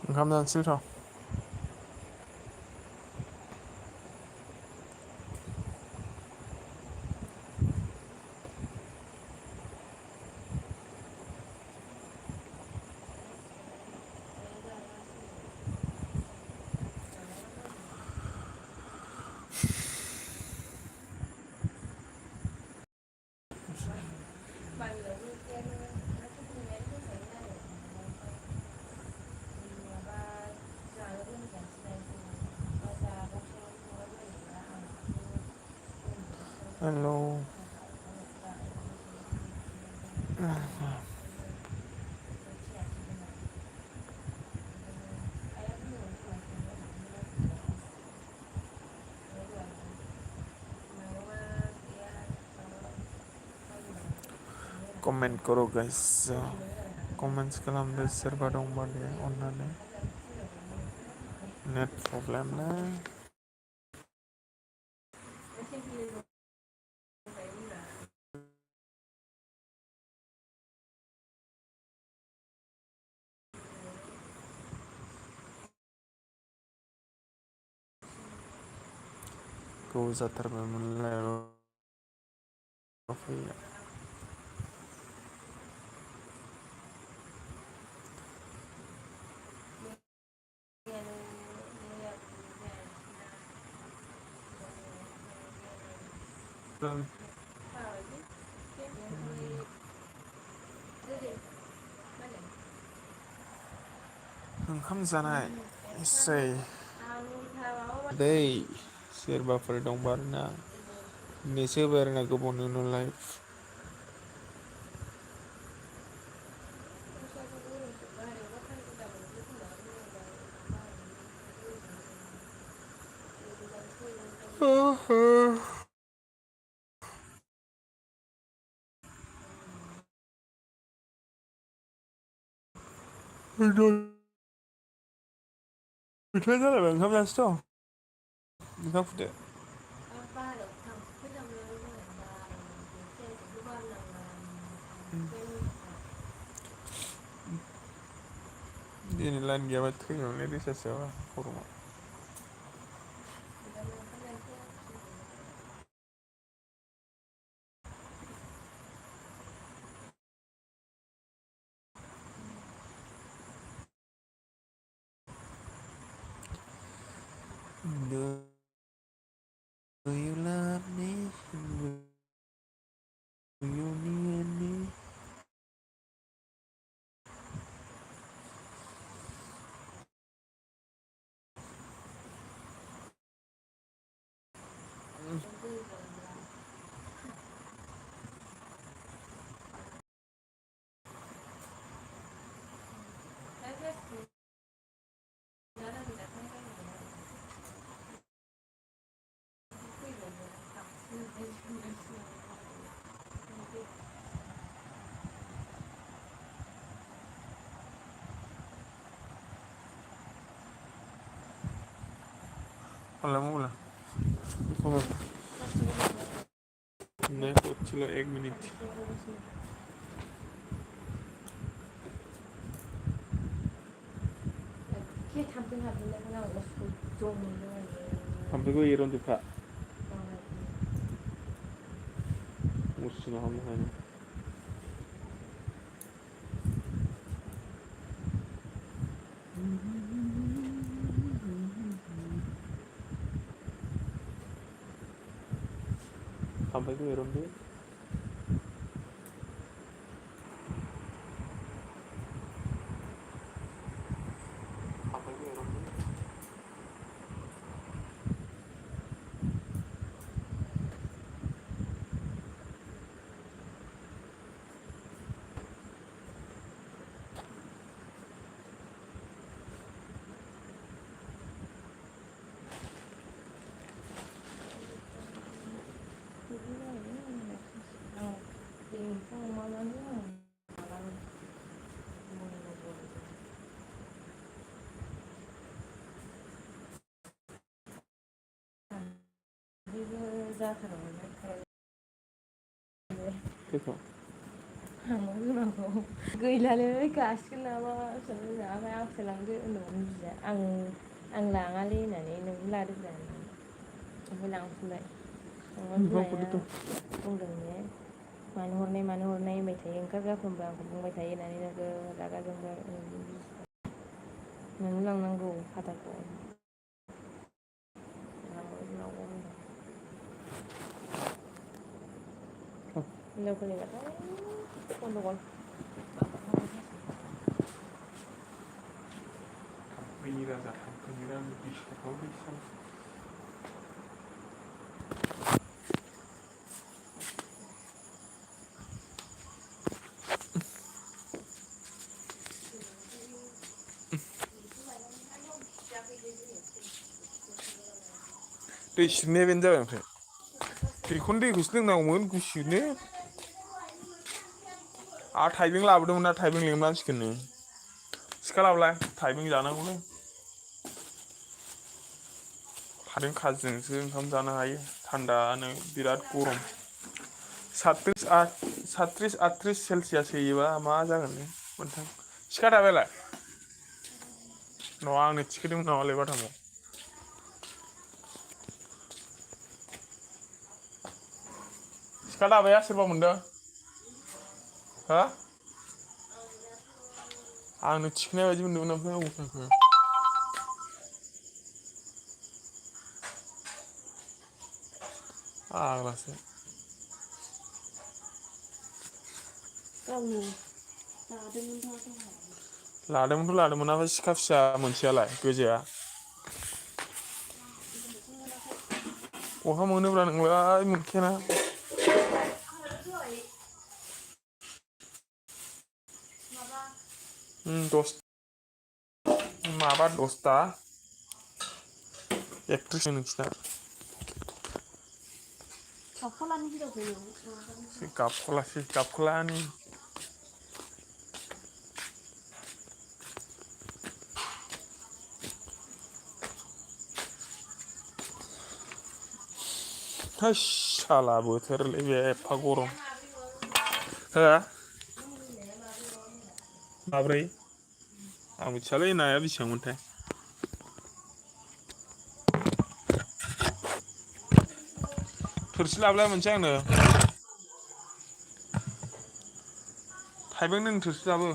ओंखाम जानोसै र'। हेलौ। कमेन्ट कर' गाइस कमेन्ट्स खालामदो सोरबा दंबा दे अननानै नेट प्रब्लेम ना गोबाव जाथारबायमोनलाय फैया ओंखाम जानायसै दै सोरबाफोर दंबा आरोना नेसो होबाय आरोना गोबावनि उनाव लाइभ गैथ'आ जालायबाय ओंखाम जानोसैथ' ओंखाम खुरदो दिनै लाइन गैयाबा थैगौमोनलै रिसार्ज सोआबा गरमाव Do you love me? Do you need me? Hola, hola. नहीं पहुंचलो 1 मिनिट थाम्फैखौ एरनजोबखा मुस्रिना हाबनो हाया थाम्फैखौ एरनदो आंनाव होनांगौ गैलालै गासिगोन नामा ओमफ्राय आंखौसो लांदो होनदोंमोन मिथिया आं लाङालै होननानै नोंबो लादोब्रा ओमफ्राय लांफिनबाय ओमफ्राय बिमाया बुंदों ने मानो हरनाय होनबाय थायो ओंखारग्राफोरनोबो आंखौ बुंबाय थायो होननानै नोगोद रागा जोंबाय नोंनो लांनांगौ खाथाखौ हिनजावफोरनि बाथाय गनदगल थाम्फैनि राजा थाम्फैनि रानि बिस थाखायाव बेसेबां दै सिरनाया बेनो जाबाय ओमफ्राय बेखौनो दैखौसो लोंनांगौमोन गुसुनो आरो थाइबें लाबोदोंमोन ना थाइबें लेबनांसिगोननो सिखा लाबोलाय थाइबें जानांगौलै थाइबें खाजिजोंसो ओंखाम जानो हायो थान्दानो बिराद गरम 37-38 सेलसियास होयोबा मा जागोन मोनथां सिखा दाबायलाय नङा आंनो थिखोदोंमोन नामालाय बाथामखौ सिखा दाबाया सोरबा मोनदों हो आंनो थिखोनाय बायदि मोनदोंमोन ओमफ्राय अबाव थांखो फाग्लासो गावनि लादोंमोन ओमफ्राय सिखा फिसा मोनसेयालाय गोजाया बहा मोनोब्रा नोंलाय मोनखायाना माबा 10 एकथ्रिस नोंसिना गाबख'लानि हैस साला बोथोरालाय बे एफा गरम हो माब्रै आं मिथियालै नाया बेसेबांमोनथाय थोरसि लाबोलाय मोनसे आंनो थाइबें नों थोरसि लाबो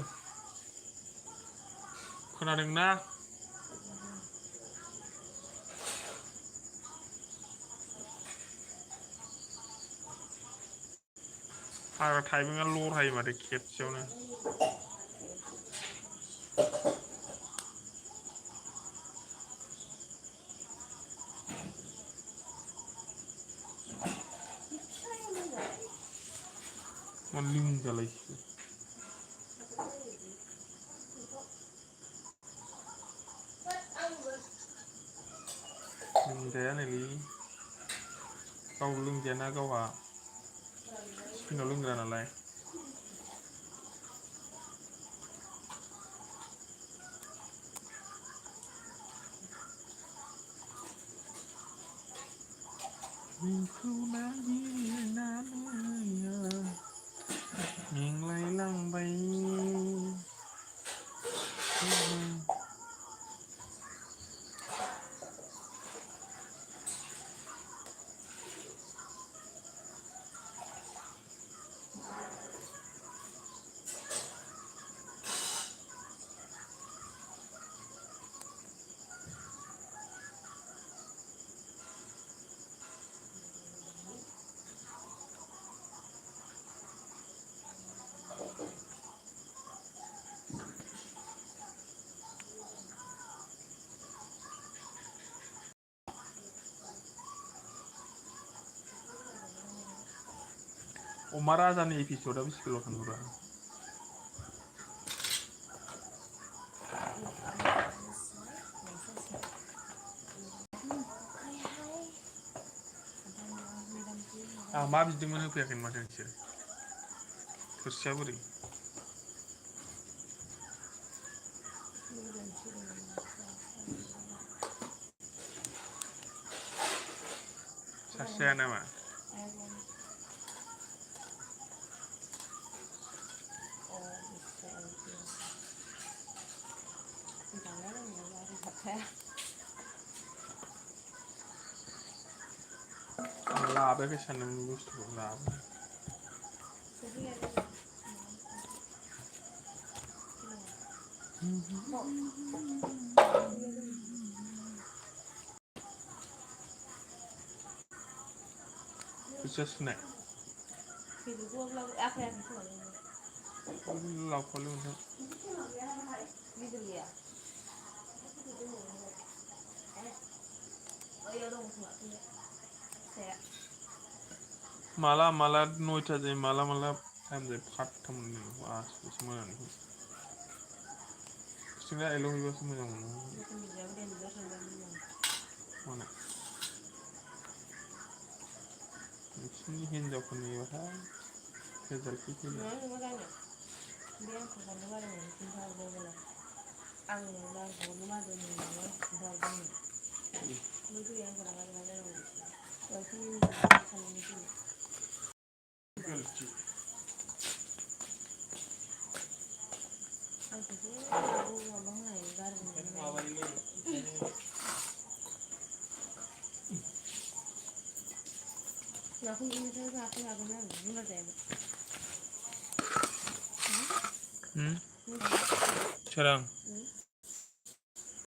खोनादोंना फाग्ला थाइबेंआ लरहायो माथो खेबसेयावनो मा लोंजालायखो लोंजायानोलै गाव लोंजायाना गावहा स्पिनाव लोंग्रा नालाय नोंखौ नागिरनानै मेंलायलांबाय अमा राजानि एपिसडआ बेसे गोलाव थांखोब्रा आं मा बिदोंमोन होफैयाखैनो माथो नोंसोर थोरसिया बोरै सासे जाया नामा लाबायखो सानदोंमोन बुस्थुखौ लाबाय खोथिया फुनाय लावफाले नोंथां माला माला 9टा जायो माला टाइम जायो फात्ता मोननाय नङा आसलसो मोनानिखौ सिंना एल' हैबासो मोजां मोनो माने नोंसिनि हिनजावफोरनिबाथाय फेजालखि फैला सोरां